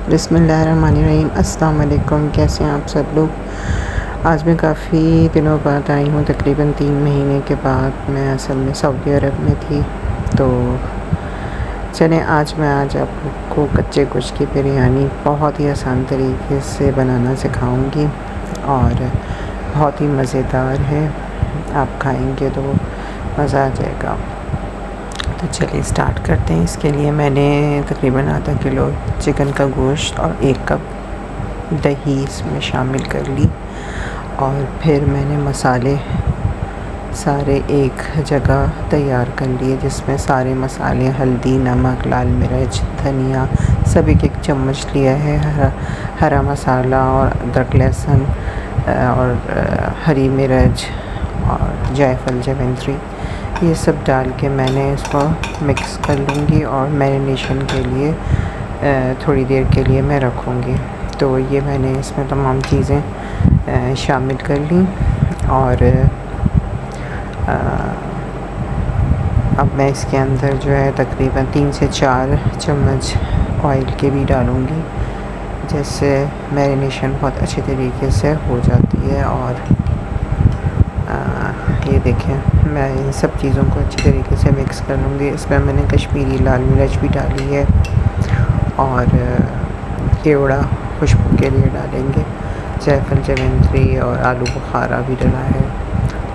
बिस्मिल्लाहिर्रहमानिर्रहीम। अस्सलाम वालेकुम। कैसे हैं आप सब लोग। आज मैं काफ़ी दिनों बाद आई हूँ, तकरीबन 3 महीने के बाद। मैं असल में सऊदी अरब में थी। तो चलें आज आपको कच्चे गोश्त की बिरयानी बहुत ही आसान तरीके से बनाना सिखाऊंगी और बहुत ही मज़ेदार है। आप खाएंगे तो मज़ा आ जाएगा। तो चलिए स्टार्ट करते हैं। इसके लिए मैंने तकरीबन आधा किलो चिकन का गोश्त और 1 कप दही इसमें शामिल कर ली और फिर मैंने मसाले सारे एक जगह तैयार कर लिए, जिसमें सारे मसाले हल्दी, नमक, लाल मिर्च, धनिया सब एक चम्मच लिया है। हरा मसाला और अदरक, लहसुन और हरी मिर्च और जायफल, जावित्री, ये सब डाल के मैंने इसको मिक्स कर लूँगी और मैरिनेशन के लिए थोड़ी देर के लिए मैं रखूँगी। तो ये मैंने इसमें तमाम चीज़ें शामिल कर ली और अब मैं इसके अंदर जो है तकरीबन 3 से 4 चम्मच ऑयल के भी डालूँगी, जिससे मैरिनेशन बहुत अच्छे तरीके से हो जाती है। और ये देखें, मैं इन सब चीज़ों को अच्छी तरीके से मिक्स कर लूँगी। इसमें मैंने कश्मीरी लाल मिर्च भी डाली है और केवड़ा खुशबू के लिए डालेंगे, जायफल, जावित्री और आलू बुखारा भी डला है,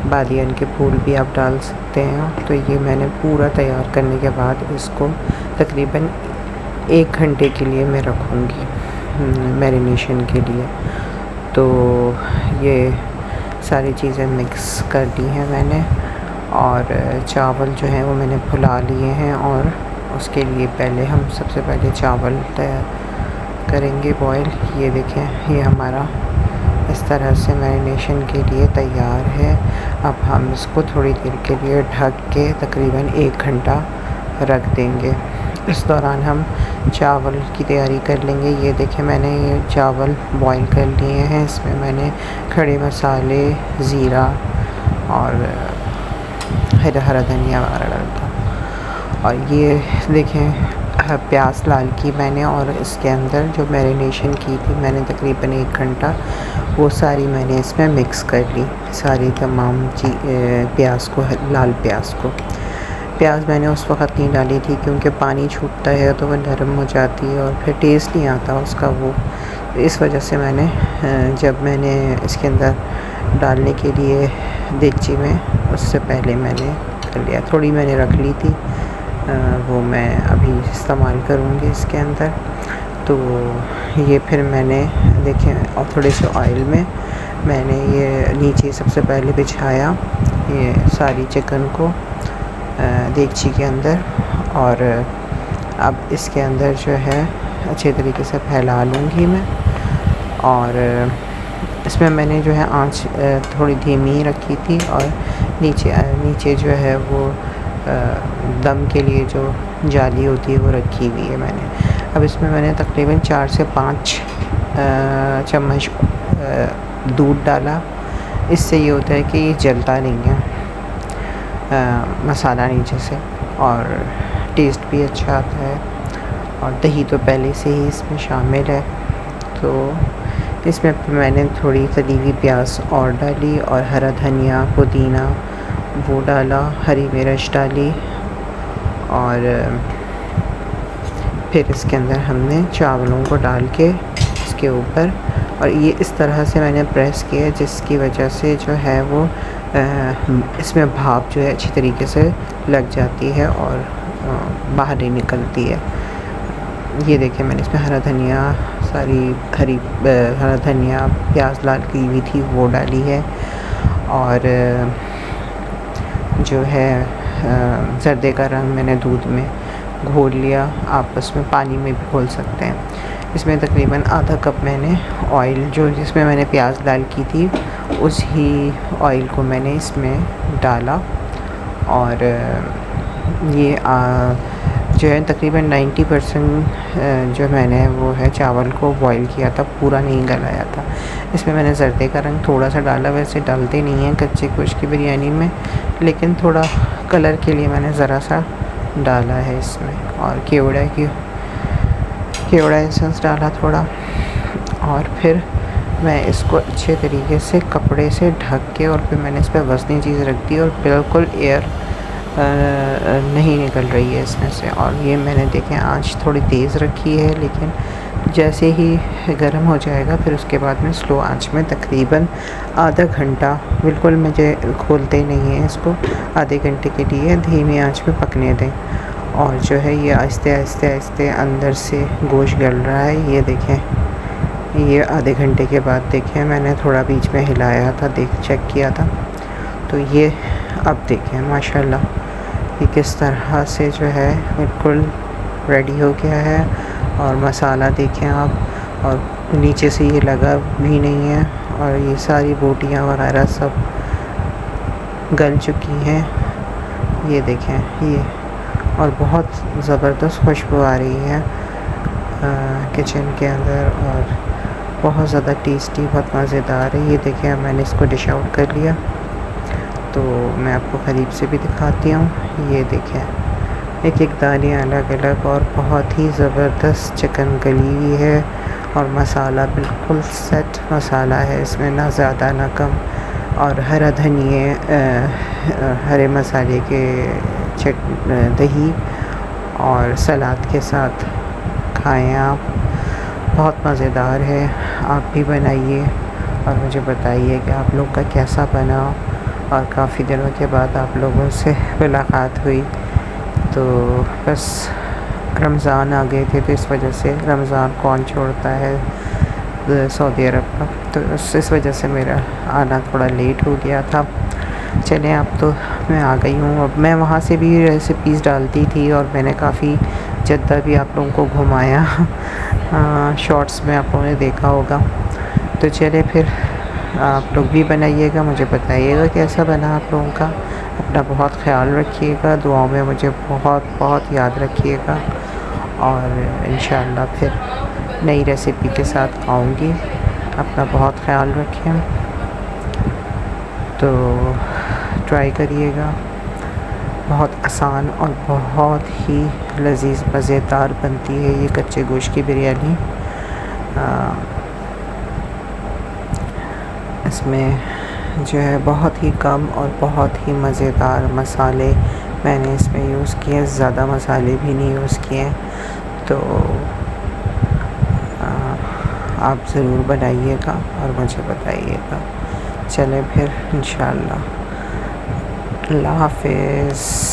बादियन के फूल भी आप डाल सकते हैं। तो ये मैंने पूरा तैयार करने के बाद इसको तकरीबन 1 घंटे के लिए मैं रखूँगी मैरिनेशन के लिए। तो ये सारी चीज़ें मिक्स कर दी हैं मैंने और चावल जो हैं वो मैंने फुला लिए हैं और उसके लिए पहले हम सबसे पहले चावल तैयार करेंगे बॉयल। ये देखें, ये हमारा इस तरह से मैरिनेशन के लिए तैयार है। अब हम इसको थोड़ी देर के लिए ढक के तकरीबन 1 घंटा रख देंगे। इस दौरान हम चावल की तैयारी कर लेंगे। ये देखें, मैंने ये चावल बॉईल कर लिए हैं। इसमें मैंने खड़े मसाले, ज़ीरा और हरा धनिया वगैरह डाला था। और ये देखें, प्याज लाल की मैंने और इसके अंदर जो मैरिनेशन की थी मैंने तकरीबन 1 घंटा, वो सारी मैंने इसमें मिक्स कर ली, सारी तमाम प्याज को, लाल प्याज मैंने उस वक़्त नहीं डाली थी क्योंकि पानी छूटता है तो वह नरम हो जाती है और फिर टेस्ट नहीं आता उसका वो। इस वजह से मैंने जब मैंने इसके अंदर डालने के लिए देगची में, उससे पहले मैंने कर लिया। थोड़ी मैंने रख ली थी, वो मैं अभी इस्तेमाल करूँगी इसके अंदर। तो ये फिर मैंने देखें, और थोड़े से ऑयल में मैंने ये नीचे सबसे पहले बिछाया ये सारी चिकन को देगची के अंदर, और अब इसके अंदर जो है अच्छे तरीके से फैला लूँगी मैं। और इसमें मैंने जो है आंच थोड़ी धीमी रखी थी और नीचे जो है वो दम के लिए जो जाली होती है वो रखी हुई है मैंने। अब इसमें मैंने तकरीबन 4 से 5 चम्मच दूध डाला। इससे ये होता है कि ये जलता नहीं है मसाला नीचे से, और टेस्ट भी अच्छा आता है। और दही तो पहले से ही इसमें शामिल है। तो इसमें मैंने थोड़ी तली हुई प्याज और डाली और हरा धनिया, पुदीना वो डाला, हरी मिर्च डाली और फिर इसके अंदर हमने चावलों को डाल के इसके ऊपर, और ये इस तरह से मैंने प्रेस किया जिसकी वजह से जो है वो इसमें भाप जो है अच्छी तरीके से लग जाती है और बाहर नहीं निकलती है। ये देखें, मैंने इसमें हरा धनिया, हरा धनिया, प्याज लाल की हुई थी वो डाली है, और जो है जर्दे का रंग मैंने दूध में घोल लिया। आप उसमें पानी में भी घोल सकते हैं। इसमें तकरीबन आधा कप मैंने ऑयल, जो जिसमें मैंने प्याज लाल की थी उस ही ऑयल को मैंने इसमें डाला, और ये जो है तकरीबन 90% जो मैंने वो है चावल को बॉईल किया था, पूरा नहीं गलाया था। इसमें मैंने जर्दे का रंग थोड़ा सा डाला, वैसे डालते नहीं हैं कच्चे गोश्त की बिरयानी में, लेकिन थोड़ा कलर के लिए मैंने ज़रा सा डाला है इसमें। और केवड़ा एसेंस डाला थोड़ा, और फिर मैं इसको अच्छे तरीके से कपड़े से ढक के, और फिर मैंने इस पर वज़नी चीज़ रख दी और बिल्कुल एयर नहीं निकल रही है इसमें से। और ये मैंने देखें आंच थोड़ी तेज़ रखी है, लेकिन जैसे ही गर्म हो जाएगा फिर उसके बाद में स्लो आंच में तकरीबन आधा घंटा, बिल्कुल मुझे खोलते ही नहीं है इसको, आधे घंटे के लिए धीमी आंच में पकने दें। और जो है ये आहिस्ते आहिस्ते आहिस्ते अंदर से गोश्त गल रहा है। ये देखें, ये आधे घंटे के बाद देखें मैंने थोड़ा बीच में हिलाया था, चेक किया था, तो ये अब देखें माशाल्लाह ये किस तरह से जो है बिल्कुल रेडी हो गया है। और मसाला देखें आप, और नीचे से ये लगा भी नहीं है, और ये सारी बोटियाँ वगैरह सब गल चुकी हैं। ये देखें ये, और बहुत ज़बरदस्त खुशबू आ रही है किचन के अंदर, और बहुत ज़्यादा टेस्टी, बहुत मज़ेदार है। ये देखें अब मैंने इसको डिश आउट कर लिया, तो मैं आपको करीब से भी दिखाती हूँ। ये देखें एक एक दाने अलग अलग, और बहुत ही ज़बरदस्त चिकन गली हुई है, और मसाला बिल्कुल सेट मसाला है इसमें, ना ज़्यादा ना कम। और हरा धनिया, हरे मसाले के दही और सलाद के साथ खाएं आप, बहुत मज़ेदार है। आप भी बनाइए और मुझे बताइए कि आप लोग का कैसा बना। और काफ़ी दिनों के बाद आप लोगों से मुलाकात हुई, तो बस रमज़ान आ गए थे, तो इस वजह से रमज़ान कौन छोड़ता है सऊदी अरब का, तो इस वजह से मेरा आना थोड़ा लेट हो गया था। चलें अब तो मैं आ गई हूँ। अब मैं वहाँ से भी रेसिपीज़ डालती थी, और मैंने काफ़ी जद्दा भी आप लोगों को घुमाया शॉर्ट्स में आप लोगों ने देखा होगा। तो चले फिर आप लोग भी बनाइएगा, मुझे बताइएगा कैसा बना आप लोगों का। अपना बहुत ख्याल रखिएगा, दुआओं में मुझे बहुत बहुत याद रखिएगा, और इंशाअल्लाह फिर नई रेसिपी के साथ आऊँगी। अपना बहुत ख्याल रखें, तो ट्राई करिएगा। बहुत आसान और बहुत ही लजीज़ मज़ेदार बनती है ये कच्चे गोश्त की बिरयानी। इसमें जो है बहुत ही कम और बहुत ही मज़ेदार मसाले मैंने इसमें यूज़ किए, ज़्यादा मसाले भी नहीं यूज़ किए। तो आप ज़रूर बनाइएगा और मुझे बताइएगा। चलें फिर इंशाअल्लाह, अल्लाह हाफ़िज़।